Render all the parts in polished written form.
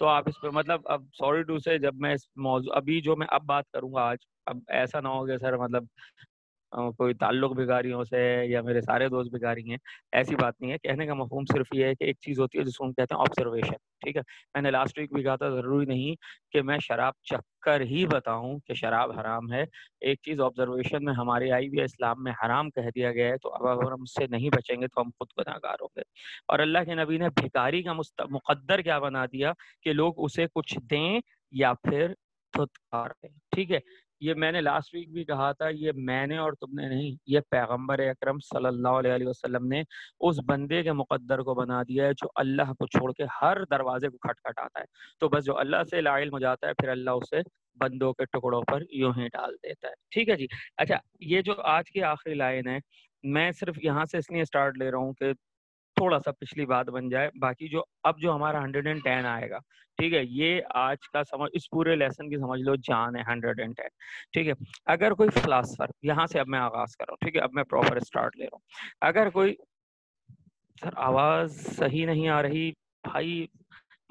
تو آپ اس پہ مطلب اب سوری ٹو سے جب میں اس موضوع ابھی جو میں اب بات کروں گا آج، اب ایسا نہ ہو کہ سر مطلب کوئی تعلق بھکاریوں سے یا میرے سارے دوست بھکاری ہیں، ایسی بات نہیں ہے. کہنے کا مفہوم صرف یہ ہے کہ ایک چیز ہوتی ہے جس کو ہم کہتے ہیں آبزرویشن. ٹھیک ہے، میں نے لاسٹ ویک بھی کہا تھا ضروری نہیں کہ میں شراب چکھ کر ہی بتاؤں کہ شراب حرام ہے. ایک چیز آبزرویشن میں ہماری آئی بھی ہے، اسلام میں حرام کہہ دیا گیا ہے، تو اب اگر ہم اس سے نہیں بچیں گے تو ہم خود گناہگار ہوں گے. اور اللہ کے نبی نے بھکاری کا مقدر کیا بنا دیا کہ لوگ اسے کچھ دیں یا پھر دھتکار دیں. ٹھیک ہے، یہ میں نے لاسٹ ویک بھی کہا تھا، یہ میں نے اور تم نے نہیں، یہ پیغمبر اکرم صلی اللہ علیہ وسلم نے اس بندے کے مقدر کو بنا دیا ہے جو اللہ کو چھوڑ کے ہر دروازے کو کھٹکھٹاتا ہے. تو بس جو اللہ سے لا علم ہو جاتا ہے، پھر اللہ اسے بندوں کے ٹکڑوں پر یوں ہی ڈال دیتا ہے. ٹھیک ہے جی. اچھا، یہ جو آج کی آخری لائن ہے، میں صرف یہاں سے اس لیے اسٹارٹ لے رہا ہوں کہ تھوڑا سا پچھلی بات بن جائے. باقی جو اب جو ہمارا 110 آئے گا، ٹھیک ہے، یہ آج کا سمجھ، اس پورے لیسن کی سمجھ لو جان ہے 110. ٹھیک ہے، اگر کوئی فلاسفر، یہاں سے اب میں آغاز کر رہا ہوں، ٹھیک ہے، اب میں پراپر اسٹارٹ لے رہا ہوں. اگر کوئی، سر آواز صحیح نہیں آ رہی بھائی،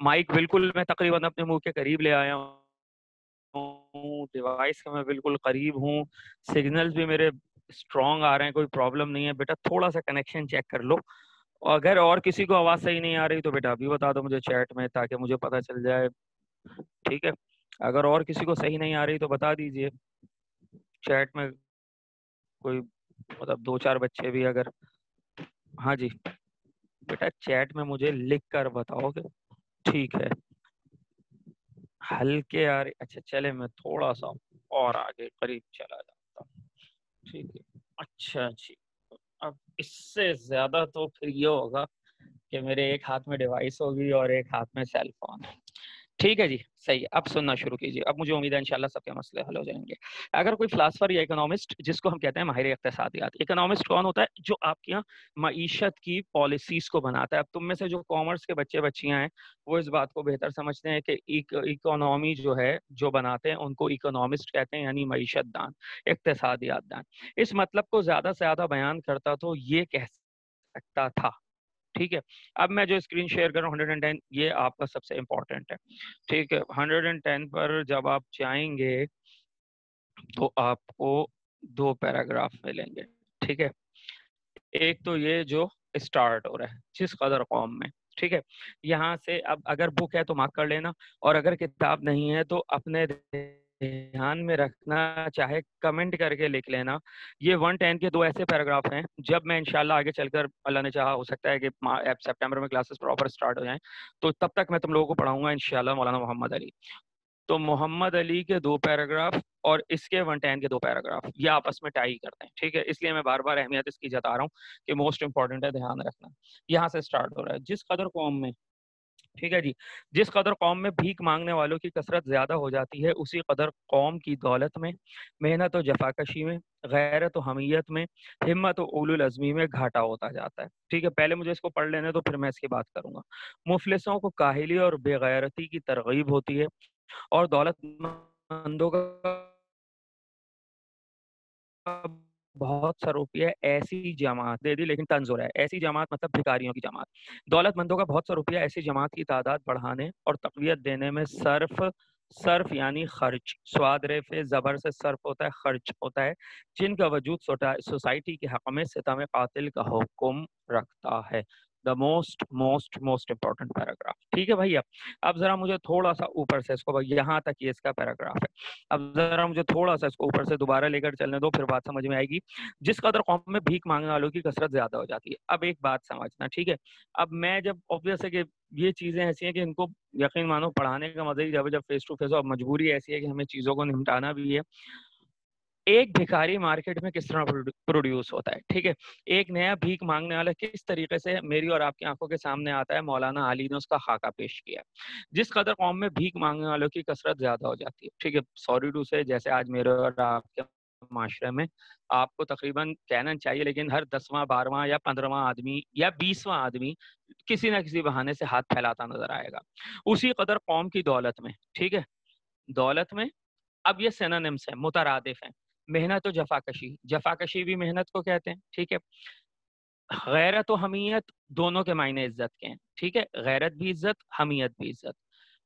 مائک بالکل میں تقریباً اپنے منہ کے قریب لے آیا ہوں، ڈیوائس کا میں بالکل قریب ہوں، سگنلز بھی میرے اسٹرانگ آ رہے ہیں، کوئی پرابلم نہیں ہے. بیٹا تھوڑا سا کنیکشن چیک کر لو. اگر اور کسی کو آواز صحیح نہیں آ رہی تو بیٹا ابھی بتا دو مجھے چیٹ میں، تاکہ مجھے پتہ چل جائے. ٹھیک ہے، اگر اور کسی کو صحیح نہیں آ رہی تو بتا دیجئے چیٹ میں. کوئی مطلب 2-4 بچے بھی اگر، ہاں جی بیٹا چیٹ میں مجھے لکھ کر بتاؤ کہ ٹھیک ہے. ہلکے آ رہے، اچھا چلے میں تھوڑا سا اور آگے قریب چلا جاتا ہوں. ٹھیک ہے، اچھا جی. اب اس سے زیادہ تو پھر یہ ہوگا کہ میرے ایک ہاتھ میں ڈیوائس ہوگی اور ایک ہاتھ میں سیل فون. ٹھیک ہے جی، صحیح ہے. اب سننا شروع کیجیے. اب مجھے امید ہے انشاءاللہ سب کے مسئلے حل ہو جائیں گے. اگر کوئی فلاسفر یا اکنامسٹ، جس کو ہم کہتے ہیں ماہر اقتصادیات، اکنامسٹ کون ہوتا ہے؟ جو آپ کے یہاں معیشت کی پالیسیز کو بناتا ہے. اب تم میں سے جو کامرس کے بچے بچیاں ہیں وہ اس بات کو بہتر سمجھتے ہیں کہ اکنامی جو ہے جو بناتے ہیں ان کو اکنامسٹ کہتے ہیں، یعنی معیشت دان، اقتصادیات دان. اس مطلب کو زیادہ سے زیادہ بیان کرتا تو یہ کہہ سکتا تھا. ٹھیک ہے، اب میں جو اسکرین شیئر کر رہا ہوں 110، یہ آپ کا سب سے امپورٹنٹ ہے. ٹھیک ہے، 110 پر جب آپ جائیں گے تو آپ کو 2 پیراگراف ملیں گے. ٹھیک ہے، ایک تو یہ جو اسٹارٹ ہو رہا ہے جس قدر قوم میں. ٹھیک ہے، یہاں سے اب اگر بک ہے تو مارک کر لینا، اور اگر کتاب نہیں ہے تو اپنے دھیان میں رکھنا، چاہے کمنٹ کر کے لکھ لینا. یہ 110 کے 2 ایسے پیراگراف ہیں جب میں انشاءاللہ آگے چل کر، اللہ نے چاہا ہو سکتا ہے کہ سپٹمبر میں کلاسز پراپر اسٹارٹ ہو جائیں، تو تب تک میں تم لوگوں کو پڑھاؤں گا انشاءاللہ مولانا محمد علی. تو محمد علی کے 2 پیراگراف اور اس کے 110 کے 2 پیراگراف یہ آپس میں ٹائی کرتے ہیں. ٹھیک ہے، اس لیے میں بار بار اہمیت اس کی جتا رہا ہوں کہ موسٹ امپورٹنٹ ہے، دھیان رکھنا. یہاں سے اسٹارٹ ہو رہا ہے. جس قدر قوم میں، ٹھیک ہے جی، جس قدر قوم میں بھیک مانگنے والوں کی کثرت زیادہ ہو جاتی ہے، اسی قدر قوم کی دولت میں، محنت و جفاکشی میں، غیرت و حمیت میں، ہمت و اولو العزمی میں گھاٹا ہوتا جاتا ہے. ٹھیک ہے، پہلے مجھے اس کو پڑھ لینے تو پھر میں اس کی بات کروں گا. مفلسوں کو کاہلی اور بے غیرتی کی ترغیب ہوتی ہے، اور دولت مندوں کا بہت سا روپیہ ایسی جماعت دے دی، لیکن طنز ہو رہا ہے، ایسی جماعت مطلب بھکاریوں کی جماعت. دولت مندوں کا بہت سا روپیہ ایسی جماعت کی تعداد بڑھانے اور تقویت دینے میں صرف یعنی خرچ، سواد ریفے زبر سے صرف ہوتا ہے، خرچ ہوتا ہے، جن کا وجود سوسائٹی کے حق میں ستم قاتل کا حکم رکھتا ہے. The most important paragraph. ٹھیک ہے بھائی. اب ذرا مجھے تھوڑا سا اوپر سے اس کو، یہاں تک یہ اس کا پیراگراف ہے. اب ذرا مجھے تھوڑا سا اس کو اوپر سے دوبارہ لے کر چلنے دو، پھر بات سمجھ میں آئے گی. جس قدر قوم میں بھیک مانگنے والوں کی کثرت زیادہ ہو جاتی ہے. اب ایک بات سمجھنا، ٹھیک ہے، اب میں جب obvious ہے کہ یہ چیزیں ایسی ہیں کہ ان کو یقین مانو پڑھانے کا مزہ ہی جب فیس ٹو فیس ہو. اب مجبوری ایسی ہے کہ ہمیں چیزوں کو نمٹانا بھی ہے. ایک بھکاری مارکیٹ میں کس طرح پروڈیوس ہوتا ہے. ٹھیک ہے، ایک نیا بھیک مانگنے والا کس طریقے سے میری اور آپ کی آنکھوں کے سامنے آتا ہے، مولانا علی نے اس کا خاکہ پیش کیا. جس قدر قوم میں بھیک مانگنے والوں کی کثرت زیادہ ہو جاتی ہے. ٹھیک ہے، سوری ٹو سے، جیسے آج میرے اور آپ کے معاشرے میں آپ کو تقریباً کہنا چاہیے لیکن ہر 10واں 12واں یا 15واں آدمی یا 20واں آدمی کسی نہ کسی بہانے سے ہاتھ پھیلاتا نظر آئے گا. اسی قدر قوم کی دولت میں، ٹھیک ہے، دولت میں، اب یہ سینونیمس ہیں، مترادف ہیں. محنت و جفاکشی بھی محنت کو کہتے ہیں. ٹھیک ہے، غیرت و حمیت دونوں کے معنی عزت کے ہیں. ٹھیک ہے، غیرت بھی عزت، حمیت بھی عزت.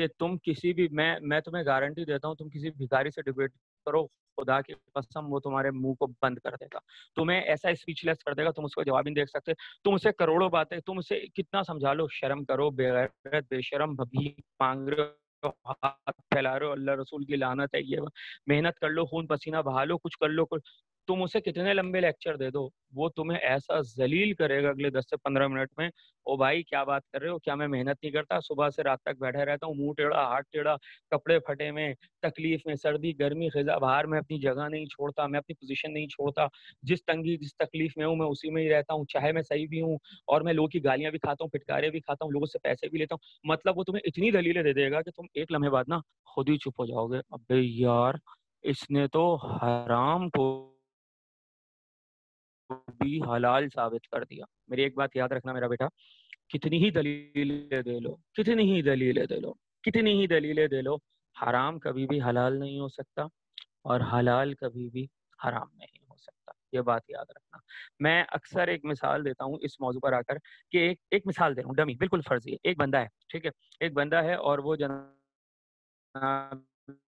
کہ تم کسی بھی میں تمہیں گارنٹی دیتا ہوں، تم کسی بھکاری سے ڈبیٹ کرو، خدا کی قسم وہ تمہارے منہ کو بند کر دے گا، تمہیں ایسا اسپیچ لیس کر دے گا، تم اس کو جواب نہیں دے سکتے، تم اسے کروڑوں باتیں، تم اسے کتنا سمجھا لو، شرم کرو، بے غیرت بے شرم، بھیک مانگ رہے ہو، ہاتھ پھیلا رہے ہو، اللہ رسول کی لعنت ہے، یہ محنت کر لو، خون پسینہ بہا لو، کچھ کر لو، تم اسے کتنے لمبے لیکچر دے دو، وہ تمہیں ایسا ذلیل کرے گا اگلے 10 سے 15 منٹ میں، او بھائی کیا بات کر رہے ہو، کیا میں محنت نہیں کرتا، صبح سے رات تک بیٹھے رہتا ہوں، منہ ٹیڑھا ہاتھ ٹیڑھا، کپڑے پھٹے میں، تکلیف میں، سردی گرمی خزاں بہار میں اپنی جگہ نہیں چھوڑتا، میں اپنی پوزیشن نہیں چھوڑتا، جس تنگی جس تکلیف میں ہوں میں اسی میں ہی رہتا ہوں، چاہے میں صحیح بھی ہوں اور میں لوگوں کی گالیاں بھی کھاتا ہوں، پھٹکارے بھی کھاتا ہوں، لوگوں سے پیسے بھی لیتا ہوں، مطلب وہ تمہیں اتنی دلیلیں دے دے گا کہ تم ایک لمحے بعد نا خود ہی چپ ہو جاؤ گے، ابے یار اس نے تو حرام کو بھی حلال ثابت کر دیا۔ میری ایک بات یاد رکھنا میرا بیٹا، کتنی ہی دلیلیں دے لو، کتنی ہی دلیلیں دے لو، کتنی ہی دلیلیں دے لو، حرام کبھی بھی حلال نہیں ہو سکتا اور حلال کبھی بھی حرام نہیں ہو سکتا، یہ بات یاد رکھنا۔ میں اکثر ایک مثال دیتا ہوں اس موضوع پر آ کر کہ ایک مثال دے رہا ہوں ڈمی، بالکل فرضی ہے، ایک بندہ ہے، ٹھیک ہے، ایک بندہ ہے اور وہ جناب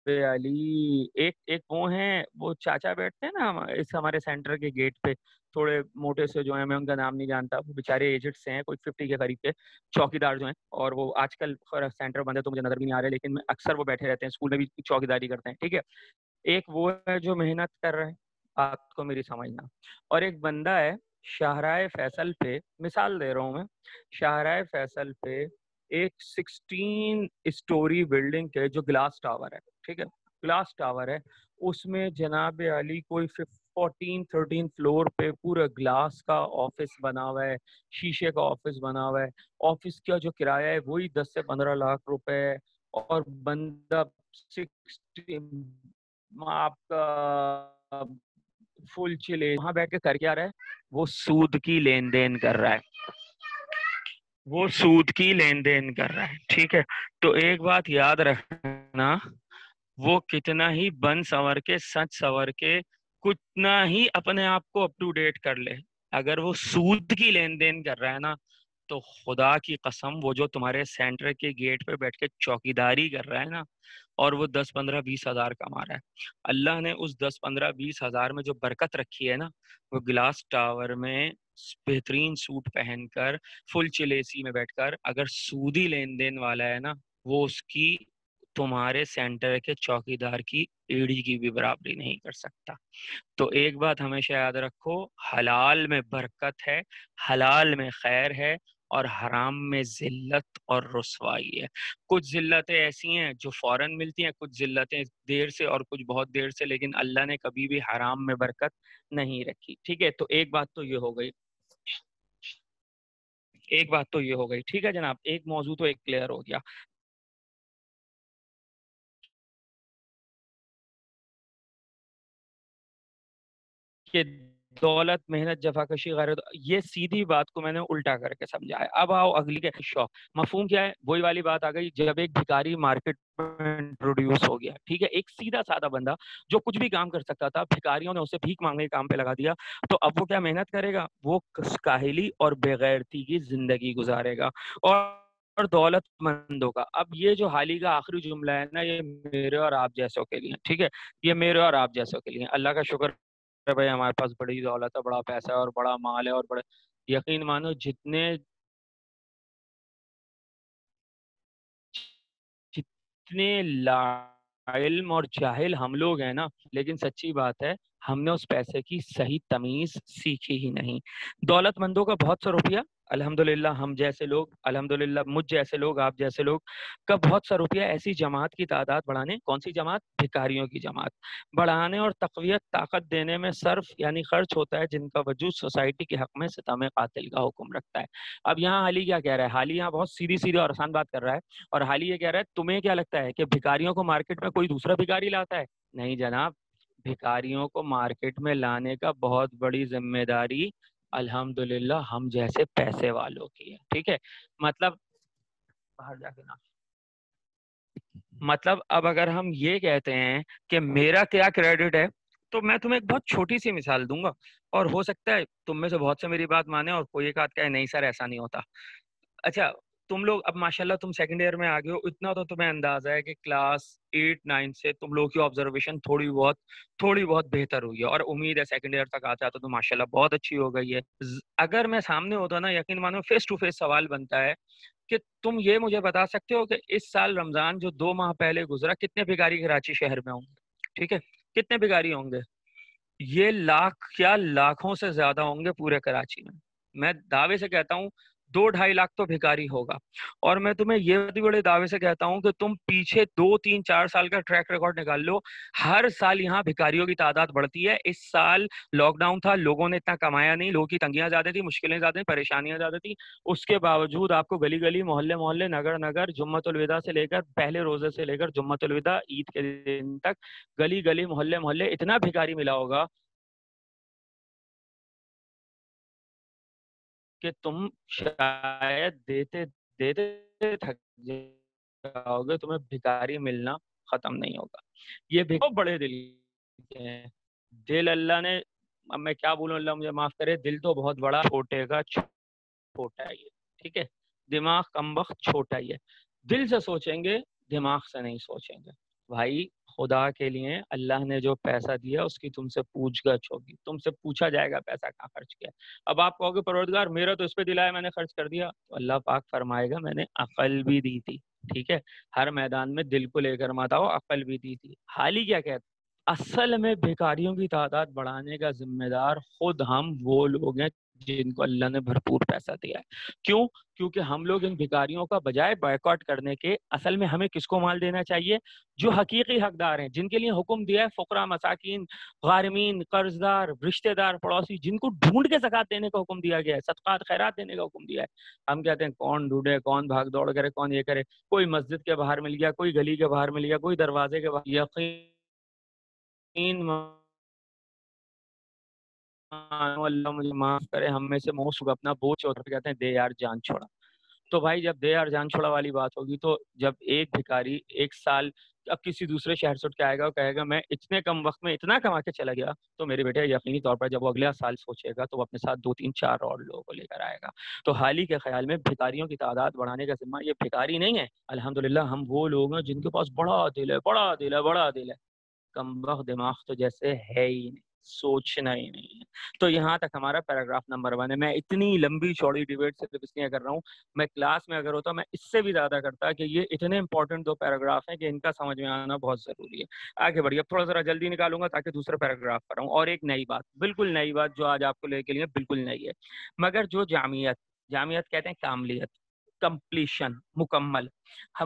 علی ایک وہ ہیں، وہ چاچا بیٹھتے ہیں نا اس ہمارے سینٹر کے گیٹ پہ، تھوڑے موٹے سے جو ہیں، میں ان کا نام نہیں جانتا، وہ بیچارے ایجڈ سے ہیں، کوئی 50 کے قریب کے چوکیدار جو ہیں، اور وہ آج کل سینٹر بند ہے تو مجھے نظر بھی نہیں آ رہے، لیکن اکثر وہ بیٹھے رہتے ہیں، اسکول میں بھی چوکیداری کرتے ہیں، ٹھیک ہے۔ ایک وہ ہے جو محنت کر رہے ہیں، بات کو میری سمجھنا، اور ایک بندہ ہے شاہراہ فیصل پہ، مثال دے رہا ہوں میں، شاہراہ فیصل پہ ایک 16 اسٹوری بلڈنگ کے جو گلاس ٹاور ہے، ٹھیک ہے، گلاس ٹاور ہے، اس میں جناب علی کوئی 13 فلور پہ پورا گلاس کا آفس بنا ہوا ہے، شیشے کا آفس بنا ہوا ہے، آفس کا جو کرایہ ہے وہی 10 سے 15 لاکھ روپے ہے، اور بندہ 60 آپ کا فل چلے وہاں بیٹھ کے کر کیا رہا ہے، وہ سود کی لین دین کر رہا ہے، وہ سود کی لین دین کر رہا ہے، ٹھیک ہے۔ تو ایک بات یاد رکھنا، وہ کتنا ہی بن سنور کے سچ سنور کے کتنا ہی اپنے آپ کو اپ ٹو ڈیٹ کر لے، اگر وہ سود کی لین دین کر رہا ہے نا، تو خدا کی قسم وہ جو تمہارے سینٹر کے گیٹ پہ بیٹھ کے چوکیداری کر رہا ہے نا، اور وہ 10-15-20 ہزار کما رہا ہے، اللہ نے اس 10-15-20 ہزار میں جو برکت رکھی ہے نا، وہ گلاس ٹاور میں بہترین سوٹ پہن کر فل چلیسی میں بیٹھ کر اگر سودی لین دین والا ہے نا، وہ اس کی تمہارے سینٹر کے چوکیدار کی ایڑی کی بھی برابری نہیں کر سکتا۔ تو ایک بات ہمیشہ یاد رکھو، حلال میں برکت ہے، حلال میں خیر ہے، اور حرام میں ذلت اور رسوائی ہے۔ کچھ ذلتیں ایسی ہیں جو فوراً ملتی ہیں، کچھ ذلتیں دیر سے اور کچھ بہت دیر سے، لیکن اللہ نے کبھی بھی حرام میں برکت نہیں رکھی، ٹھیک ہے۔ تو ایک بات تو یہ ہو گئی، ایک بات تو یہ ہو گئی، ٹھیک ہے جناب، ایک موضوع تو ایک کلیئر ہو گیا کہ دولت محنت جفاکشی غیرت، یہ سیدھی بات کو میں نے الٹا کر کے سمجھا ہے۔ اب آؤ اگلی کے شوق، مفہوم کیا ہے، وہی والی بات آ گئی، جب ایک بھکاری مارکیٹ میں انٹروڈیوس ہو گیا، ٹھیک ہے، ایک سیدھا سادہ بندہ جو کچھ بھی کام کر سکتا تھا، بھکاریوں نے اسے بھیک مانگنے کے کام پہ لگا دیا، تو اب وہ کیا محنت کرے گا، وہ کاہلی اور بےغیرتی کی زندگی گزارے گا، اور دولت مندوں کا، اب یہ جو حالی کا آخری جملہ ہے نا، یہ میرے اور آپ جیسوں کے لیے، ٹھیک ہے، یہ میرے اور آپ جیسوں کے لیے، اللہ کا شکر بھائی ہمارے پاس بڑی دولت ہے، بڑا پیسہ ہے اور بڑا مال ہے، اور بڑے یقین مانو جتنے لا علم اور جاہل ہم لوگ ہیں نا، لیکن سچی بات ہے ہم نے اس پیسے کی صحیح تمیز سیکھی ہی نہیں۔ دولت مندوں کا بہت سا روپیہ، الحمدللہ ہم جیسے لوگ، الحمدللہ مجھ جیسے لوگ، آپ جیسے لوگ کا بہت سا روپیہ ایسی جماعت کی تعداد بڑھانے، کون سی جماعت، بھکاریوں کی جماعت بڑھانے اور تقویت طاقت دینے میں صرف یعنی خرچ ہوتا ہے، جن کا وجود سوسائٹی کے حق میں ستم قاتل کا حکم رکھتا ہے۔ اب یہاں حالی کیا کہہ رہا ہے، حالی یہاں بہت سیدھی سیدھی اور آسان بات کر رہا ہے، اور حالی یہ کہہ رہا ہے تمہیں کیا لگتا ہے کہ بھکاریوں کو مارکیٹ میں کوئی دوسرا بھکاری لاتا ہے؟ نہیں جناب، بھکاریوں کو مارکیٹ میں لانے کا بہت بڑی ذمہ داری الحمدللہ ہم جیسے پیسے والوں کی ہے، ٹھیک ہے۔ مطلب باہر جا کے مطلب اب اگر ہم یہ کہتے ہیں کہ میرا کیا کریڈٹ ہے، تو میں تمہیں ایک بہت چھوٹی سی مثال دوں گا، اور ہو سکتا ہے تم میں سے بہت سے میری بات مانے اور کوئی ایک آدھ کہے نہیں سر ایسا نہیں ہوتا۔ اچھا، تم لوگ اب ماشاءاللہ تم سیکنڈ ایئر میں آ گئے ہو، اتنا تو تمہیں اندازہ ہے کہ کلاس 8 9 سے تم لوگ کی آبزرویشن تھوڑی بہت بہتر ہوئی ہے، اور امید ہے سیکنڈ ایئر تک آتا تو ماشاءاللہ بہت اچھی ہو گئی ہے۔ اگر میں سامنے ہوتا نا، یقین مانو فیس ٹو فیس سوال بنتا ہے کہ تم یہ مجھے بتا سکتے ہو کہ اس سال رمضان جو 2 ماہ پہلے گزرا، کتنے بھکاری کراچی شہر میں ہوں گے؟ ٹھیک ہے، کتنے بھکاری ہوں گے؟ یہ لاکھ کیا لاکھوں سے زیادہ ہوں گے پورے کراچی میں دعوے سے کہتا ہوں 2 2.5 لاکھ تو بھکاری ہوگا۔ اور میں تمہیں یہ بھی بڑے دعوے سے کہتا ہوں کہ تم پیچھے 2 3 4 سال کا ٹریک ریکارڈ نکال لو، ہر سال یہاں بھکاریوں کی تعداد بڑھتی ہے۔ اس سال لاک ڈاؤن تھا، لوگوں نے اتنا کمایا نہیں، لوگوں کی تنگیاں زیادہ تھی، مشکلیں زیادہ تھیں، پریشانیاں زیادہ تھیں، اس کے باوجود آپ کو گلی گلی، محلے محلے، نگر نگر، جمعۃ الوداع سے لے کر پہلے روزے سے لے کر جمعۃ الوداع عید کے دن تک گلی گلی، محلے محلے اتنا بھکاری ملا ہوگا کہ تم شاید دیتے دیتے تھک جاؤ گے، تمہیں بھکاری ملنا ختم نہیں ہوگا۔ یہ بہت بڑے دل کے ہیں، دل اللہ نے، اب میں کیا بولوں، اللہ مجھے معاف کرے، دل تو بہت بڑا، چھوٹے کا چھوٹا ہی ہے، ٹھیک ہے، دماغ کم وقت چھوٹا ہی ہے۔ دل سے سوچیں گے، دماغ سے نہیں سوچیں گے۔ بھائی خدا کے لیے اللہ نے جو پیسہ دیا اس کی تم سے پوچھ گچھ ہوگی، تم سے پوچھا جائے گا پیسہ کہاں خرچ کیا۔ اب آپ کہو گے پروردگار میرا تو اس پہ دل ہے میں نے خرچ کر دیا، تو اللہ پاک فرمائے گا میں نے عقل بھی دی تھی، ٹھیک ہے، ہر میدان میں دل کو لے کر مت آؤ، عقل بھی دی تھی۔ حال ہی کیا کہتا، اصل میں بھکاریوں کی تعداد بڑھانے کا ذمہ دار خود ہم وہ لوگ ہیں جن کو اللہ نے بھرپور پیسہ دیا ہے۔ کیوں؟ کیونکہ ہم لوگ ان بھکاریوں کا بجائے بائیکاٹ کرنے کے اصل میں ہمیں کس کو مال دینا چاہیے؟ جو حقیقی حقدار ہیں، جن کے لیے حکم دیا ہے، فقراء، مساکین، غارمین، قرض دار، رشتہ دار، پڑوسی، جن کو ڈھونڈ کے زکوٰۃ دینے کا حکم دیا گیا ہے، صدقات خیرات دینے کا حکم دیا ہے۔ ہم کہتے ہیں کون ڈھونڈے، کون بھاگ دوڑ کرے، کون یہ کرے، کوئی مسجد کے باہر مل گیا، کوئی گلی کے باہر مل گیا، کوئی دروازے کے باہر۔ یقین اللہ مجھے معاف کرے، ہم میں سے موسٹ اپنا بوجھ ہوتا ہے، کہتے ہیں دے یار جان چھوڑا۔ تو بھائی جب دے یار جان چھوڑا والی بات ہوگی، تو جب ایک بھکاری ایک سال اب کسی دوسرے شہر سے اٹھ کے آئے گا اور کہے گا میں اتنے کم وقت میں اتنا کما کے چلا گیا، تو میرے بیٹے یقینی طور پر جب وہ اگلا سال سوچے گا تو وہ اپنے ساتھ 2 3 4 اور لوگوں کو لے کر آئے گا۔ تو حال ہی کے خیال میں بھکاریوں کی تعداد بڑھانے کا ذمہ یہ بھکاری نہیں ہے، الحمدللہ ہم وہ لوگ ہیں جن کے پاس بڑا دل ہے، بڑا دل ہے، بڑا دل ہے، کم وقت دماغ تو جیسے ہے ہی نہیں، سوچنا ہی نہیں ہے۔ تو یہاں تک ہمارا پیراگراف نمبر 1 ہے۔ میں اتنی لمبی چوڑی ڈیبیٹ صرف اس لیے کر رہا ہوں، میں کلاس میں اگر ہوتا میں اس سے بھی زیادہ کرتا کہ یہ اتنے امپورٹنٹ 2 پیراگراف ہیں کہ ان کا سمجھ میں آنا بہت ضروری ہے۔ آگے بڑھیے، اب تھوڑا ذرا جلدی نکالوں گا تاکہ دوسرے پیراگراف پر آؤں۔ اور ایک نئی بات، بالکل نئی بات جو آج آپ کو لے کے لیے بالکل نئی ہے، مگر جو جامعیت کہتے ہیں کاملیت، کمپلیشن، مکمل،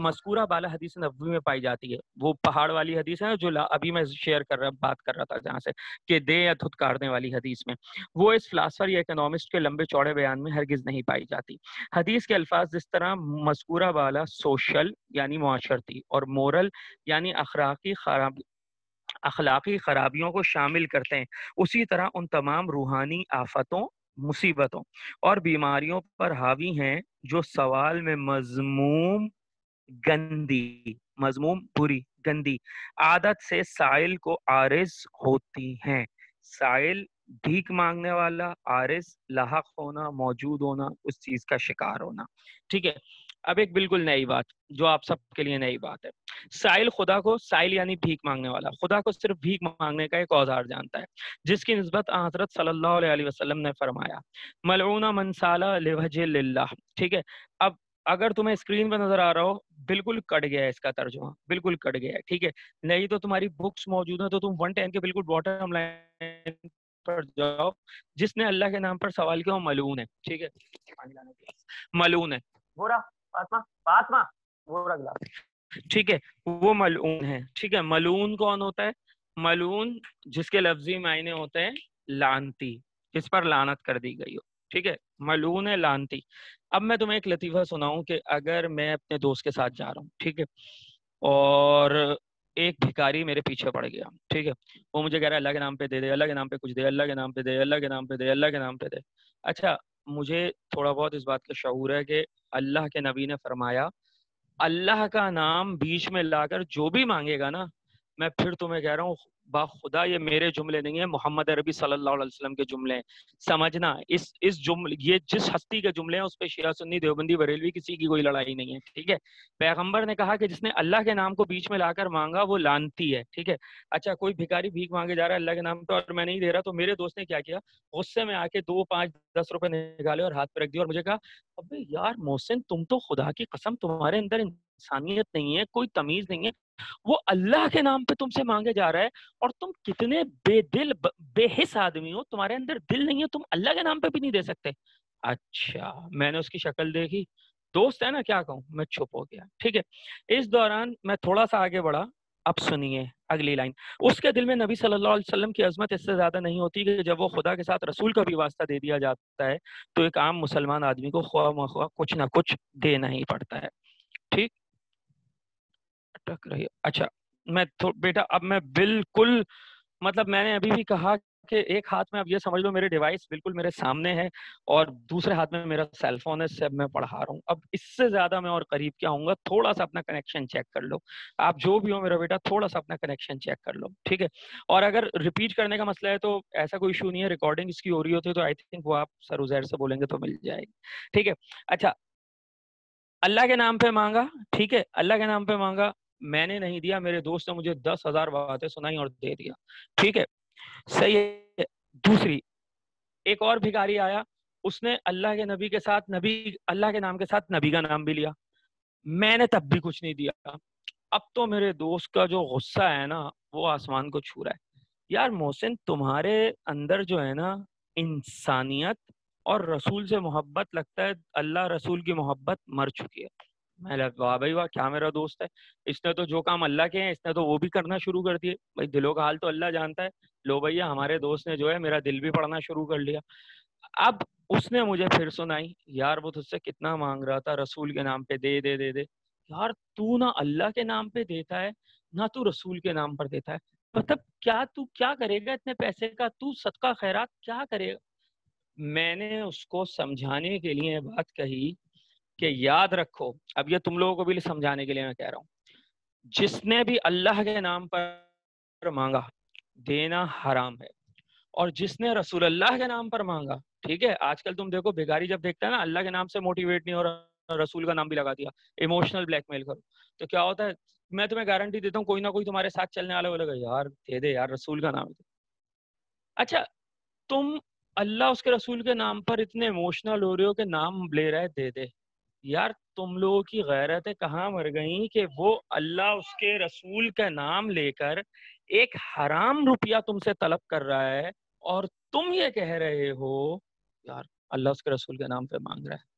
مذکورہ بالا حدیث نبوی میں پائی جاتی ہے، وہ پہاڑ والی حدیث ہے جو ابھی میں شیئر کر رہا بات کر رہا تھا جہاں سے کہ دے یا دھتکارنے والی حدیث میں، وہ اس فلاسفر یا اکنامسٹ کے لمبے چوڑے بیان میں ہرگز نہیں پائی جاتی۔ حدیث کے الفاظ جس طرح مذکورہ بالا سوشل یعنی معاشرتی اور مورل یعنی اخلاقی خرابیوں کو شامل کرتے ہیں، اسی طرح ان تمام روحانی آفتوں، مصیبتوں اور بیماریوں پر حاوی ہیں جو سوال میں مذموم بری گندی عادت سے سائل کو عارض ہوتی ہیں۔ سائل بھیک مانگنے والا، عارض لاحق ہونا، موجود ہونا، اس چیز کا شکار ہونا، ٹھیک ہے۔ اب ایک بالکل نئی بات جو آپ سب کے لیے نئی بات ہے، سائل خدا کو، سائل یعنی بھیک مانگنے والا، خدا کو صرف بھیک مانگنے کا ایک اوزار جانتا ہے، جس کی نسبت حضرت صلی اللہ علیہ وسلم نے فرمایا ملعون من سال لوجہ اللہ، ٹھیک ہے۔ اب اگر تمہیں اسکرین پہ نظر آ رہا ہو، بالکل کٹ گیا ہے اس کا ترجمہ، بالکل کٹ گیا ہے، ٹھیک ہے، نہیں تو تمہاری بکس موجود ہیں تو تم 110 کے بالکل باٹم لائن پر جاؤ، جس نے اللہ کے نام پر سوال کیا وہ ملعون ہے، ٹھیک ہے، ملعون ہے، فاطمہ وہ رکھ لا، ٹھیک ہے، وہ ملعون ہے، ٹھیک ہے۔ ملعون کون ہوتا ہے؟ ملعون جس کے لفظی معنی ہوتے ہیں لعنتی، جس پر لعنت کر دی گئی ہو، ٹھیک ہے، ملعون ہے، لعنتی۔ اب میں تمہیں ایک لطیفہ سناؤں کہ اگر میں اپنے دوست کے ساتھ جا رہا ہوں، ٹھیک ہے، اور ایک بھکاری میرے پیچھے پڑ گیا، ٹھیک ہے، وہ مجھے کہہ رہا ہے اللہ کے نام پہ دے دے، اللہ کے نام پہ کچھ دے، اللہ کے نام پہ دے، اللہ کے نام پہ دے، اللہ کے نام پہ دے۔ اچھا، مجھے تھوڑا بہت اس بات کا شعور ہے کہ اللہ کے نبی نے فرمایا اللہ کا نام بیچ میں لا کر جو بھی مانگے گا نا، میں پھر تمہیں کہہ رہا ہوں باخدا یہ میرے جملے نہیں ہیں، محمد عربی صلی اللہ علیہ وسلم کے جملے ہیں. سمجھنا اس جملے، یہ جس ہستی کے جملے ہیں اس پہ شیعہ سنی دیوبندی بریلوی کسی کی کوئی لڑائی نہیں ہے. ٹھیک ہے. پیغمبر نے کہا کہ جس نے اللہ کے نام کو بیچ میں لا کر مانگا وہ لعنتی ہے. ٹھیک ہے. اچھا کوئی بھکاری بھیک مانگے جا رہا ہے اللہ کے نام پہ اور میں نہیں دے رہا، تو میرے دوست نے کیا کیا، غصے میں آ کے 2 5 10 روپے نکالے اور ہاتھ پہ رکھ دیا اور مجھے کہا ابے یار محسن تم تو خدا کی قسم تمہارے اندر انسانیت نہیں ہے، کوئی تمیز نہیں ہے، وہ اللہ کے نام پہ تم سے مانگے جا رہا ہے اور تم کتنے بے دل بے حس آدمی ہو، تمہارے اندر دل نہیں ہے، تم اللہ کے نام پہ بھی نہیں دے سکتے. اچھا میں نے اس کی شکل دیکھی، دوست ہے نا، کیا کہوں، میں چھپ ہو گیا. ٹھیک ہے. اس دوران میں تھوڑا سا آگے بڑھا. اب سنیے اگلی لائن. اس کے دل میں نبی صلی اللہ علیہ وسلم کی عظمت اس سے زیادہ نہیں ہوتی کہ جب وہ خدا کے ساتھ رسول کا بھی واسطہ دے دیا جاتا ہے تو ایک عام مسلمان آدمی کو خواہ مخواہ کچھ نہ کچھ دینا ہی پڑتا ہے. ٹھیک. اٹک رہی ہے. اچھا میں بیٹا اب میں بالکل مطلب میں نے ابھی بھی کہا کہ ایک ہاتھ میں اب یہ سمجھ لو میرے ڈیوائس بالکل میرے سامنے ہے اور دوسرے ہاتھ میں میرا سیل فون ہے، سے میں پڑھا رہا ہوں. اب اس سے زیادہ میں اور قریب کیا ہوں گا، تھوڑا سا اپنا کنیکشن چیک کر لو. آپ جو بھی ہو میرا بیٹا تھوڑا سا اپنا کنیکشن چیک کر لو. ٹھیک ہے. اور اگر ریپیٹ کرنے کا مسئلہ ہے تو ایسا کوئی ایشو نہیں ہے، ریکارڈنگ اس کی ہو رہی ہوتی ہے تو آئی تھنک وہ آپ سر عزیر سے بولیں گے تو مل جائے گی. ٹھیک ہے. اچھا اللہ کے نام پہ مانگا. ٹھیک ہے. اللہ کے نام پہ مانگا، میں نے نہیں دیا، میرے دوست نے مجھے 10,000 باتیں سنائی اور دے دیا. ٹھیک ہے. صحیح ہے. دوسری ایک اور بھکاری آیا، اس نے اللہ کے نبی کے ساتھ اللہ کے نام کے ساتھ نبی کا نام بھی لیا، میں نے تب بھی کچھ نہیں دیا. اب تو میرے دوست کا جو غصہ ہے نا وہ آسمان کو چھو رہا ہے. یار محسن تمہارے اندر جو ہے نا انسانیت اور رسول سے محبت، لگتا ہے اللہ رسول کی محبت مر چکی ہے. میں لگا واہ بھائی واہ، کیا میرا دوست ہے، اس نے تو جو کام اللہ کے ہیں اس نے تو وہ بھی کرنا شروع کر دیے. بھائی دلوں کا حال تو اللہ جانتا ہے. لو بھیا ہمارے دوست نے جو ہے میرا دل بھی پڑھنا شروع کر لیا. اب اس نے مجھے پھر سنائی، یار وہ تجھ سے کتنا مانگ رہا تھا رسول کے نام پہ، دے دے دے دے. یار تو نہ اللہ کے نام پہ دیتا ہے نہ تو رسول کے نام پر دیتا ہے، مطلب کیا تو کیا کرے گا اتنے پیسے کا، تو صدقہ خیرات کیا کرے گا. میں نے اس کو سمجھانے کے لیے بات کہی کہ یاد رکھو، اب یہ تم لوگوں کو بھی سمجھانے کے لیے میں کہہ رہا ہوں، جس نے بھی اللہ کے نام پر مانگا دینا حرام ہے، اور جس نے رسول اللہ کے نام پر مانگا، ٹھیک ہے. آج کل تم دیکھو بھیکاری جب دیکھتا ہے نا اللہ کے نام سے موٹیویٹ نہیں ہو رہا، رسول کا نام بھی لگا دیا، ایموشنل بلیک میل کرو، تو کیا ہوتا ہے، میں تمہیں گارنٹی دیتا ہوں کوئی نہ کوئی تمہارے ساتھ چلنے والا بولے گا یار دے دے یار رسول کا نام دے. اچھا تم اللہ اس کے رسول کے نام پر اتنے ایموشنل ہو رہے ہو کہ نام لے رہے دے دے. یار تم لوگوں کی غیرتیں کہاں مر گئیں کہ وہ اللہ اس کے رسول کا نام لے کر ایک حرام روپیہ تم سے طلب کر رہا ہے اور تم یہ کہہ رہے ہو یار اللہ اس کے رسول کے نام پہ مانگ رہا ہے.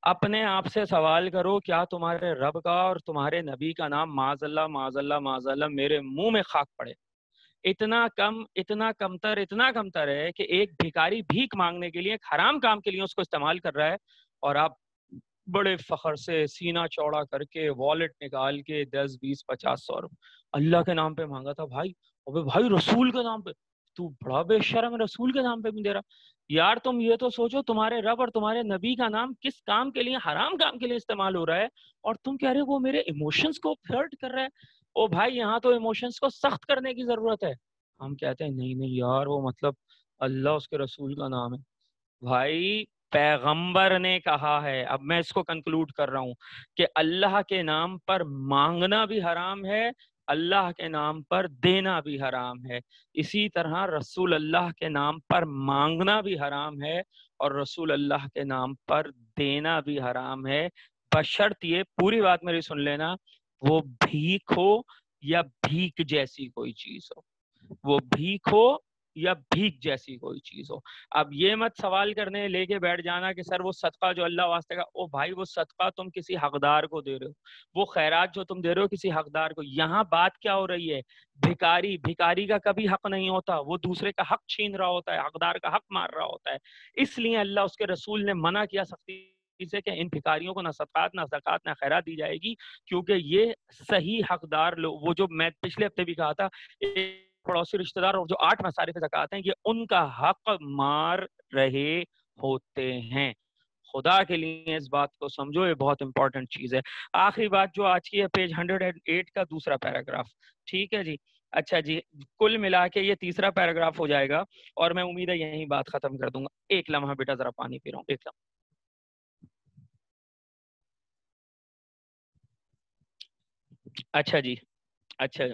اپنے آپ سے سوال کرو، کیا تمہارے رب کا اور تمہارے نبی کا نام معاذ اللہ معاذ اللہ معاذ اللہ میرے منہ میں خاک پڑے اتنا کمتر ہے کہ ایک بھکاری بھیک مانگنے کے لیے ایک حرام کام کے لیے اس کو استعمال کر رہا ہے، اور آپ بڑے فخر سے سینہ چوڑا کر کے والٹ نکال کے 10 20 50 100 اللہ کے نام پہ مانگا تھا. بھائی ابے بھائی رسول کے نام پہ تو بڑا بے شرم، رسول کے نام پہ بھی دے رہا. یار تم یہ تو سوچو تمہارے رب اور تمہارے نبی کا نام کس کام کے لیے، حرام کام کے لیے استعمال ہو رہا ہے، اور تم کہہ رہے ہو وہ میرے ایموشنز کو ہرٹ کر رہا ہے. او بھائی یہاں تو ایموشنز کو سخت کرنے کی ضرورت ہے. ہم کہتے ہیں نہیں نہیں یار وہ مطلب اللہ اس کے رسول کا نام ہے. بھائی پیغمبر نے کہا ہے، اب میں اس کو کنکلوڈ کر رہا ہوں، کہ اللہ کے نام پر مانگنا بھی حرام ہے، اللہ کے نام پر دینا بھی حرام ہے. اسی طرح رسول اللہ کے نام پر مانگنا بھی حرام ہے اور رسول اللہ کے نام پر دینا بھی حرام ہے، بشرط یہ پوری بات میری سن لینا، وہ بھیک ہو یا بھیک جیسی کوئی چیز ہو، وہ بھیک ہو یا بھیک جیسی کوئی چیز ہو. اب یہ مت سوال کرنے لے کے بیٹھ جانا کہ سر وہ صدقہ جو اللہ واسطے کا، او بھائی وہ صدقہ تم کسی حقدار کو دے رہے ہو، وہ خیرات جو تم دے رہے ہو کسی حقدار کو. یہاں بات کیا ہو رہی ہے، بھکاری کا کبھی حق نہیں ہوتا، وہ دوسرے کا حق چھین رہا ہوتا ہے، حقدار کا حق مار رہا ہوتا ہے. اس لیے اللہ اس کے رسول نے منع کیا سختی سے کہ ان بھکاریوں کو نہ صدقات نہ زکات نہ خیرات دی جائے گی، کیونکہ یہ صحیح حقدار لوگ، وہ جو میں پچھلے ہفتے بھی کہا تھا پڑوسی رشتہ دار اور جو 8 مصارف زکات ہیں، یہ ان کا حق مار رہے ہوتے ہیں. خدا کے لیے اس بات کو سمجھو، یہ بہت امپورٹنٹ چیز ہے. آخری بات جو آج کی ہے پیج 108 کا دوسرا پیراگراف. ٹھیک ہے جی. اچھا جی، کل ملا کے یہ تیسرا پیراگراف ہو جائے گا اور میں امید ہے یہیں بات ختم کر دوں گا. ایک لمحہ بیٹا ذرا پانی پی رہا ہوں، ایک لمحہ. اچھا جی، اچھا.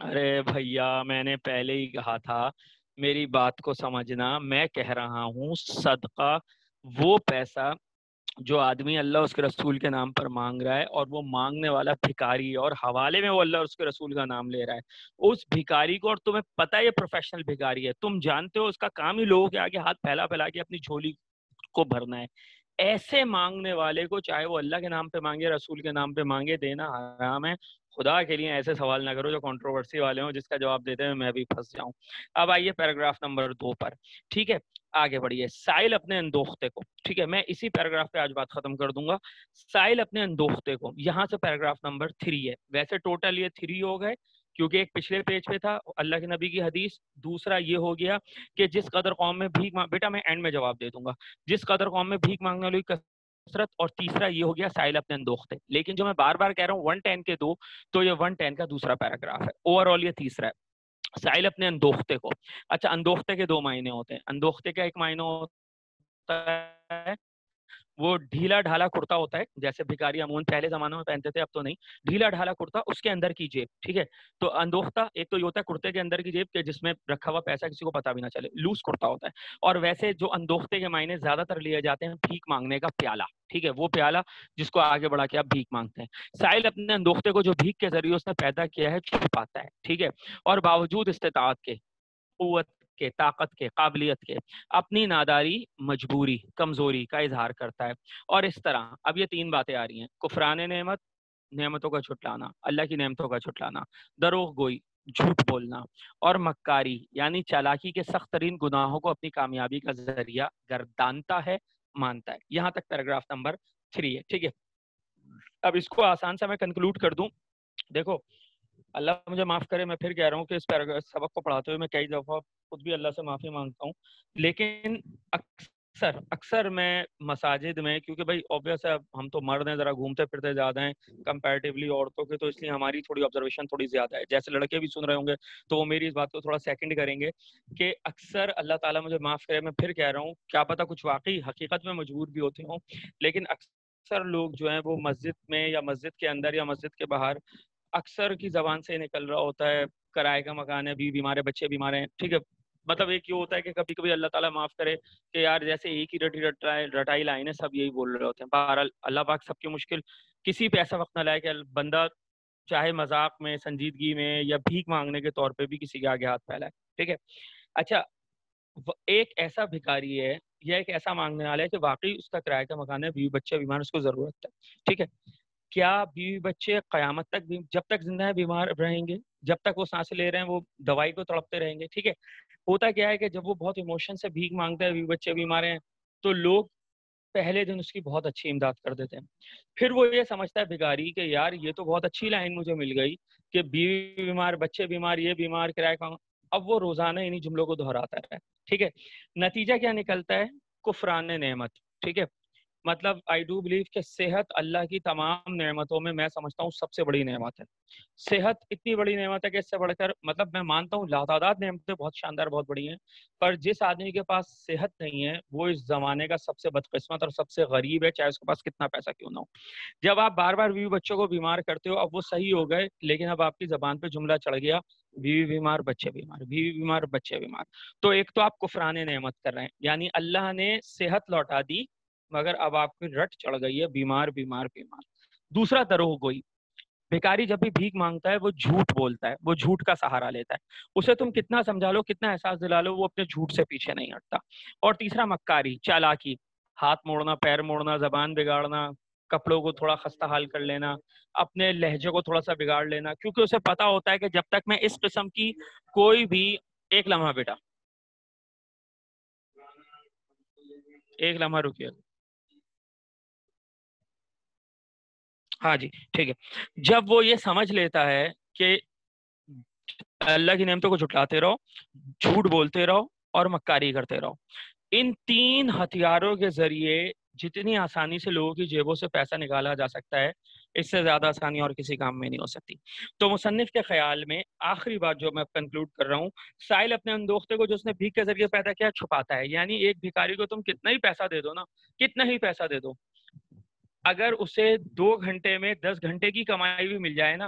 ارے بھیا میں نے پہلے ہی کہا تھا میری بات کو سمجھنا. میں کہہ رہا ہوں صدقہ وہ پیسہ جو آدمی اللہ اس کے رسول کے نام پر مانگ رہا ہے اور وہ مانگنے والا بھکاری ہے اور حوالے میں وہ اللہ اور اس کے رسول کا نام لے رہا ہے، اس بھکاری کو، اور تمہیں پتہ ہے یہ پروفیشنل بھکاری ہے، تم جانتے ہو اس کا کام ہی لوگوں کے آگے ہاتھ پھیلا پھیلا کے اپنی جھولی کو بھرنا ہے. ایسے مانگنے والے کو چاہے وہ اللہ کے نام پہ مانگے رسول کے نام پہ مانگے دینا حرام ہے. خدا کے لیے ایسے سوال نہ کرو جو کنٹروورسی والے ہوں جس کا جواب دیتے ہوئے میں بھی پھنس جاؤں. اب آئیے پیراگراف نمبر 2 پر. ٹھیک ہے، آگے بڑھیے. سائل اپنے اندوختے کو، ٹھیک ہے میں اسی پیراگراف پہ آج بات ختم کر دوں گا. سائل اپنے اندوختے کو، یہاں سے پیراگراف نمبر 3 ہے. ویسے ٹوٹل یہ 3 ہو گئے کیونکہ ایک پچھلے پیج پہ تھا اللہ کے نبی کی حدیث، دوسرا یہ ہو گیا کہ جس قدر قوم میں بھیک بیٹا میں اینڈ میں جواب دے دوں گا، جس قدر قوم میں بھیک مانگنے والی کثرت، اور تیسرا یہ ہو گیا سائل اپنے اندوختے. لیکن جو میں بار بار کہہ رہا ہوں 110 کے دو، تو یہ 110 کا دوسرا پیراگراف ہے. اوور آل یہ تیسرا ہے، سائل اپنے اندوختے کو. اچھا، اندوختے کے 2 معنی ہوتے ہیں. اندوختے کا ایک معنی ہوتا ہے وہ ڈھیلا ڈھالا کرتا ہوتا ہے جیسے بھکاری عموماً پہلے زمانے میں پہنتے تھے، اب تو نہیں. ڈھیلا ڈھالا کرتا، اس کے اندر کی جیب، ٹھیک ہے. تو اندوختہ ایک تو یہ ہوتا ہے کرتے کے اندر کی جیب کے جس میں رکھا ہوا پیسہ کسی کو پتا بھی نہ چلے، لوز کرتا ہوتا ہے. اور ویسے جو اندوختے کے معنی زیادہ تر لیے جاتے ہیں بھیک مانگنے کا پیالہ، ٹھیک ہے، وہ پیالہ جس کو آگے بڑھا کے آپ بھیک مانگتے ہیں. سائل اپنے اندوختے کو جو بھیک کے ذریعے اس نے پیدا کیا ہے چھپاتا ہے، ٹھیک ہے، اور باوجود استطاعت کے، قوت کے، طاقت کے، قابلیت کے اپنی ناداری، مجبوری، کمزوری کا اظہار کرتا ہے. اور اس طرح اب یہ 3 باتیں آ رہی ہیں: کفران نعمت، نعمتوں کا جھٹلانا، اللہ کی نعمتوں کا جھٹلانا، دروغ گوئی، جھوٹ بولنا، اور مکاری یعنی چالاکی کے سخت ترین گناہوں کو اپنی کامیابی کا ذریعہ گردانتا ہے، مانتا ہے. یہاں تک پیراگراف نمبر 3 ہے، ٹھیک ہے. اب اس کو آسان سے میں کنکلوڈ کر دوں. دیکھو اللہ مجھے معاف کرے، میں پھر کہہ رہا ہوں کہ اس سبق کو پڑھاتے ہوئے میں کئی دفعہ خود بھی اللہ سے معافی مانگتا ہوں، لیکن اکثر میں مساجد میں، کیونکہ بھائی اوبویس ہے ہم تو مرد ہیں، ذرا گھومتے پھرتے زیادہ ہیں کمپیریٹیولی عورتوں کے، تو اس لیے ہماری تھوڑی آبزرویشن تھوڑی زیادہ ہے. جیسے لڑکے بھی سن رہے ہوں گے تو وہ میری اس بات کو تھوڑا سیکنڈ کریں گے کہ اکثر اللہ تعالیٰ مجھے معاف کرے، میں پھر کہہ رہا ہوں کیا پتہ کچھ واقعی حقیقت میں مجبور بھی ہوتے ہوں، لیکن اکثر لوگ جو ہیں وہ مسجد میں یا مسجد کے اندر یا مسجد کے باہر اکثر کی زبان سے نکل رہا ہوتا ہے کرائے کا مکان ہے، بیوی بیمار ہے، بچے بیمار ہیں، ٹھیک ہے. مطلب ایک یہ ہوتا ہے کہ کبھی کبھی اللہ تعالیٰ معاف کرے کہ یار جیسے ایک ہی رٹائی لائن ہے، سب یہی بول رہے ہوتے ہیں. بہرحال اللہ پاک سب کی مشکل کسی پہ ایسا وقت نہ لائے کہ بندہ چاہے مذاق میں، سنجیدگی میں، یا بھیک مانگنے کے طور پہ بھی کسی کے آگے ہاتھ پھیلائے، ٹھیک ہے. اچھا، ایک ایسا بھکاری ہے یا ایک ایسا مانگنے والا ہے کہ واقعی اس کا کرایہ کا مکان ہے، بیوی بچے بیمار، اس کو ضرورت ہے، ٹھیک ہے. کیا بیوی بچے قیامت تک جب تک زندہ ہے بیمار رہیں گے؟ جب تک وہ سانس لے رہے ہیں وہ دوائی کو تڑپتے رہیں گے، ٹھیک ہے. ہوتا کیا ہے کہ جب وہ بہت ایموشن سے بھیک مانگتا ہے، بیوی بچے بیمار ہیں، تو لوگ پہلے دن اس کی بہت اچھی امداد کر دیتے ہیں. پھر وہ یہ سمجھتا ہے بھکاری کہ یار یہ تو بہت اچھی لائن مجھے مل گئی کہ بیوی بیمار، بچے بیمار، یہ بیمار، کرایہ کا. اب وہ روزانہ انہیں جملوں کو دہراتا ہے، ٹھیک ہے. نتیجہ کیا نکلتا ہے؟ کفران نعمت، ٹھیک ہے. مطلب آئی ڈو بلیو کہ صحت اللہ کی تمام نعمتوں میں میں سمجھتا ہوں سب سے بڑی نعمت ہے. صحت اتنی بڑی نعمت ہے کہ اس سے بڑھ کر، مطلب میں مانتا ہوں لاتعداد نعمتیں بہت شاندار، بہت بڑی ہیں، پر جس آدمی کے پاس صحت نہیں ہے وہ اس زمانے کا سب سے بدقسمت اور سب سے غریب ہے، چاہے اس کے پاس کتنا پیسہ کیوں نہ ہو. جب آپ بار بار بیوی بچوں کو بیمار کرتے ہو، اب وہ صحیح ہو گئے لیکن اب آپ کی زبان پہ جملہ چڑھ گیا بیوی بیمار، بچے بیمار، بیوی بیمار، بچے بیمار، تو ایک تو آپ کفران نعمت کر رہے ہیں، یعنی اللہ نے صحت لوٹا دی مگر اب آپ کی رٹ چڑھ گئی ہے بیمار بیمار بیمار. دوسرا دروغ گوئی. بھکاری جب بھی بھیک مانگتا ہے وہ جھوٹ بولتا ہے، وہ جھوٹ کا سہارا لیتا ہے. اسے تم کتنا سمجھا لو، کتنا احساس دلا لو، وہ اپنے جھوٹ سے پیچھے نہیں ہٹتا. اور تیسرا مکاری، چالاکی، ہاتھ موڑنا، پیر موڑنا، زبان بگاڑنا، کپڑوں کو تھوڑا خستہ حال کر لینا، اپنے لہجے کو تھوڑا سا بگاڑ لینا، کیونکہ اسے پتا ہوتا ہے کہ جب تک میں اس قسم کی کوئی بھی، ایک لمحہ بیٹا، ایک لمحہ رکیے. ہاں جی ٹھیک ہے. جب وہ یہ سمجھ لیتا ہے کہ اللہ کی نعمتوں کو جھٹلاتے رہو، جھوٹ بولتے رہو اور مکاری کرتے رہو، ان 3 ہتھیاروں کے ذریعے جتنی آسانی سے لوگوں کی جیبوں سے پیسہ نکالا جا سکتا ہے اس سے زیادہ آسانی اور کسی کام میں نہیں ہو سکتی. تو مصنف کے خیال میں آخری بات جو میں کنکلوڈ کر رہا ہوں، سائل اپنے اندوختے کو جو اس نے بھیک کے ذریعے پیدا کیا چھپاتا ہے. یعنی ایک بھکاری کو تم کتنا ہی پیسہ دے دو نا، کتنا ہی پیسہ دے دو، اگر اسے 2 گھنٹے میں 10 گھنٹے کی کمائی بھی مل جائے نا،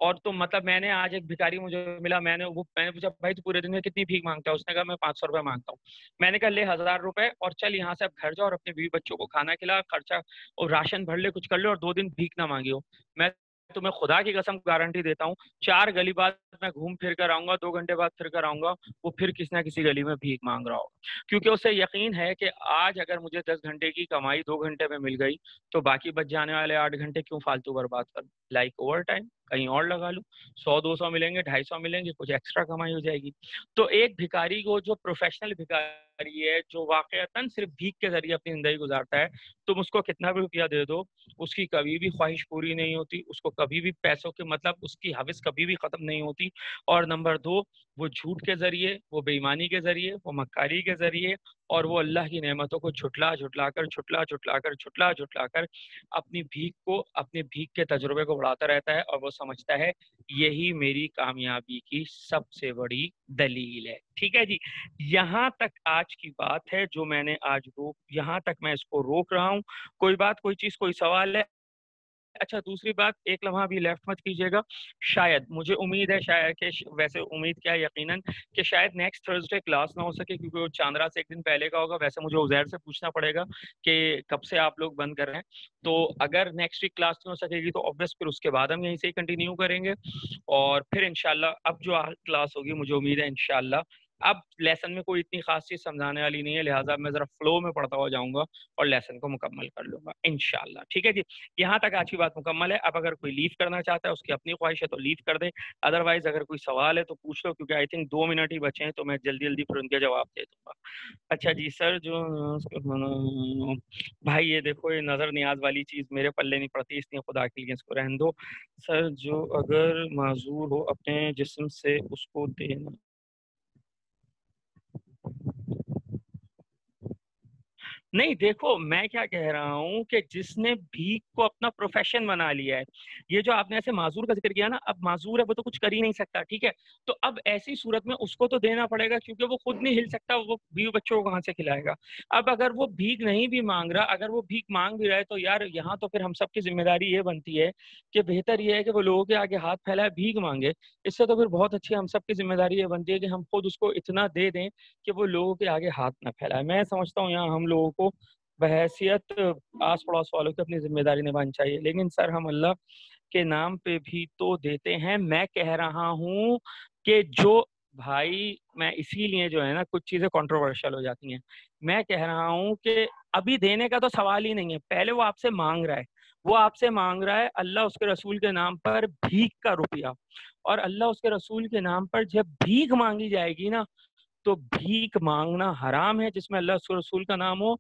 اور تو مطلب میں نے آج ایک بھکاری مجھے ملا، میں نے پوچھا بھائی تو پورے دن میں کتنی بھیک مانگتا ہے؟ اس نے کہا میں 500 روپے مانگتا ہوں. میں نے کہا لے 1000 روپے اور چل یہاں سے اب گھر جاؤ اور اپنے بیوی بچوں کو کھانا کھلا، خرچہ اور راشن بھر لے، کچھ کر لے، اور 2 دن بھیک نہ مانگی ہو. میں تمہیں خدا کی قسم گارنٹی دیتا ہوں 4 گلی بعد میں گھوم پھر کر آؤں گا، 2 گھنٹے بعد پھر کر آؤں گا، وہ پھر کسی نہ کسی گلی میں بھیک مانگ رہا ہوگا. کیونکہ اسے یقین ہے کہ آج اگر مجھے 10 گھنٹے کی کمائی 2 گھنٹے میں مل گئی تو باقی بچ جانے والے 8 گھنٹے کیوں فالتو برباد کروں؟ لائک اوور ٹائم کہیں اور لگا لوں، 100-200 ملیں گے، 250 ملیں گے، کچھ ایکسٹرا کمائی ہو جائے گی. تو ایک بھکاری کو جو پروفیشنل بھکاری ہے، جو واقعتاً صرف بھیک کے ذریعے اپنی زندگی گزارتا ہے، تم اس کو کتنا بھی روپیہ دے دو، اس کی کبھی بھی خواہش پوری نہیں ہوتی، اس کو کبھی بھی پیسوں کے مطلب اس کی حوث کبھی بھی ختم نہیں ہوتی. اور نمبر 2، وہ جھوٹ کے ذریعے، وہ بے ایمانی کے ذریعے، وہ مکاری کے ذریعے، اور وہ اللہ کی نعمتوں کو جھٹلا کر اپنی بھیک کے تجربے کو بڑھاتا رہتا ہے، اور وہ سمجھتا ہے یہی میری کامیابی کی سب سے بڑی دلیل ہے. ٹھیک ہے جی، یہاں تک آج کی بات ہے جو میں نے آج یہاں تک میں اس کو روک رہا ہوں. کوئی بات، کوئی چیز، کوئی سوال ہے؟ اچھا دوسری بات، ایک لمحہ بھی لیفٹ مت کیجیے گا. شاید مجھے امید ہے، شاید کہ ویسے امید کیا یقیناً کہ شاید نیکسٹ تھرسڈے کلاس نہ ہو سکے، کیونکہ وہ چاندرا سے ایک دن پہلے کا ہوگا. ویسے مجھے عزیر سے پوچھنا پڑے گا کہ کب سے آپ لوگ بند کر رہے ہیں. تو اگر نیکسٹ ویک کلاس نہیں ہو سکے گی تو obvious پھر اس کے بعد ہم یہیں سے ہی کنٹینیو کریں گے. اور پھر انشاءاللہ اب جو کلاس ہوگی مجھے امید ہے انشاءاللہ اب لیسن میں کوئی اتنی خاص چیز سمجھانے والی نہیں ہے، لہٰذا میں ذرا فلو میں پڑھتا ہوا جاؤں گا اور لیسن کو مکمل کر لوں گا انشاءاللہ. ٹھیک ہے جی، یہاں تک آج کی بات مکمل ہے. اب اگر کوئی لیو کرنا چاہتا ہے، اس کی اپنی خواہش ہے تو لیو کر دے، ادروائز اگر کوئی سوال ہے تو پوچھ لو، کیونکہ آئی تھنک 2 منٹ ہی بچے ہیں تو میں جلدی جلدی پھر ان کے جواب دے دوں گا. اچھا جی سر، جو بھائی یہ دیکھو، یہ نظر نیاز والی چیز میرے پلے نہیں پڑتی، اس لیے خدا کے لیے اس کو رہن دو. سر جو اگر معذور ہو اپنے جسم سے اس کو دینا، نہیں دیکھو میں کیا کہہ رہا ہوں کہ جس نے بھیک کو اپنا پروفیشن بنا لیا ہے، یہ جو آپ نے ایسے معذور کا ذکر کیا نا، اب معذور ہے وہ تو کچھ کر ہی نہیں سکتا، ٹھیک ہے، تو اب ایسی صورت میں اس کو تو دینا پڑے گا کیونکہ وہ خود نہیں ہل سکتا، وہ بیوی بچوں کو کہاں سے کھلائے گا. اب اگر وہ بھیک نہیں بھی مانگ رہا، اگر وہ بھیک مانگ بھی رہا ہے تو یار یہاں تو پھر ہم سب کی ذمہ داری یہ بنتی ہے کہ بہتر یہ ہے کہ وہ لوگوں کے آگے ہاتھ پھیلائے بھیک مانگے. اس سے تو پھر بہت اچھی ہم سب کی ذمہ داری یہ بنتی ہے کہ ہم خود اس کو اتنا دے دیں کہ وہ لوگوں کے آگے ہاتھ نہ پھیلائے. میں سمجھتا ہوں یہاں ہم لوگوں کو بحیثیت آس پڑوس والوں کی اپنی ذمہ داری نبھانی چاہیے. لیکن سر ہم اللہ کے نام پہ بھی تو دیتے ہیں. میں کہہ رہا ہوں کہ جو بھائی، میں اسی لیے جو ہے نا کچھ چیزیں کنٹروورشل ہو جاتی ہیں، میں کہہ رہا ہوں کہ ابھی دینے کا تو سوال ہی نہیں ہے. پہلے وہ آپ سے مانگ رہا ہے، وہ آپ سے مانگ رہا ہے اللہ اس کے رسول کے نام پر بھیک کا روپیہ، اور اللہ اس کے رسول کے نام پر جب بھیک مانگی جائے گی نا تو بھیک مانگنا حرام ہے جس میں اللہ اس کے رسول کا نام ہو،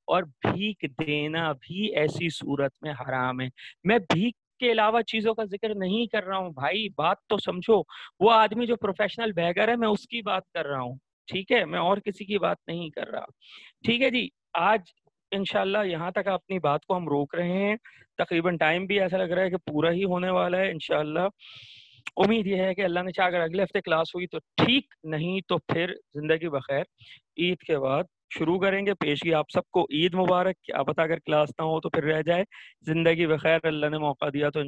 اور بھیک دینا بھی ایسی صورت میں حرام ہے. میں بھیک کے علاوہ چیزوں کا ذکر نہیں کر رہا ہوں بھائی، بات تو سمجھو. وہ آدمی جو پروفیشنل بیگر ہے میں اس کی بات کر رہا ہوں، ٹھیک ہے، میں اور کسی کی بات نہیں کر رہا. ٹھیک ہے جی، آج انشاءاللہ یہاں تک اپنی بات کو ہم روک رہے ہیں. تقریباً ٹائم بھی ایسا لگ رہا ہے کہ پورا ہی ہونے والا ہے. انشاءاللہ امید یہ ہے کہ اللہ نے چاہ اگر اگلے ہفتے کلاس ہوئی تو ٹھیک، نہیں تو پھر زندگی بخیر. عید کے بعد شروع کریں گے. پیشگی آپ سب کو عید مبارک. کیا پتہ اگر کلاس نہ ہو تو پھر رہ جائے. زندگی بخیر، اللہ نے موقع دیا تو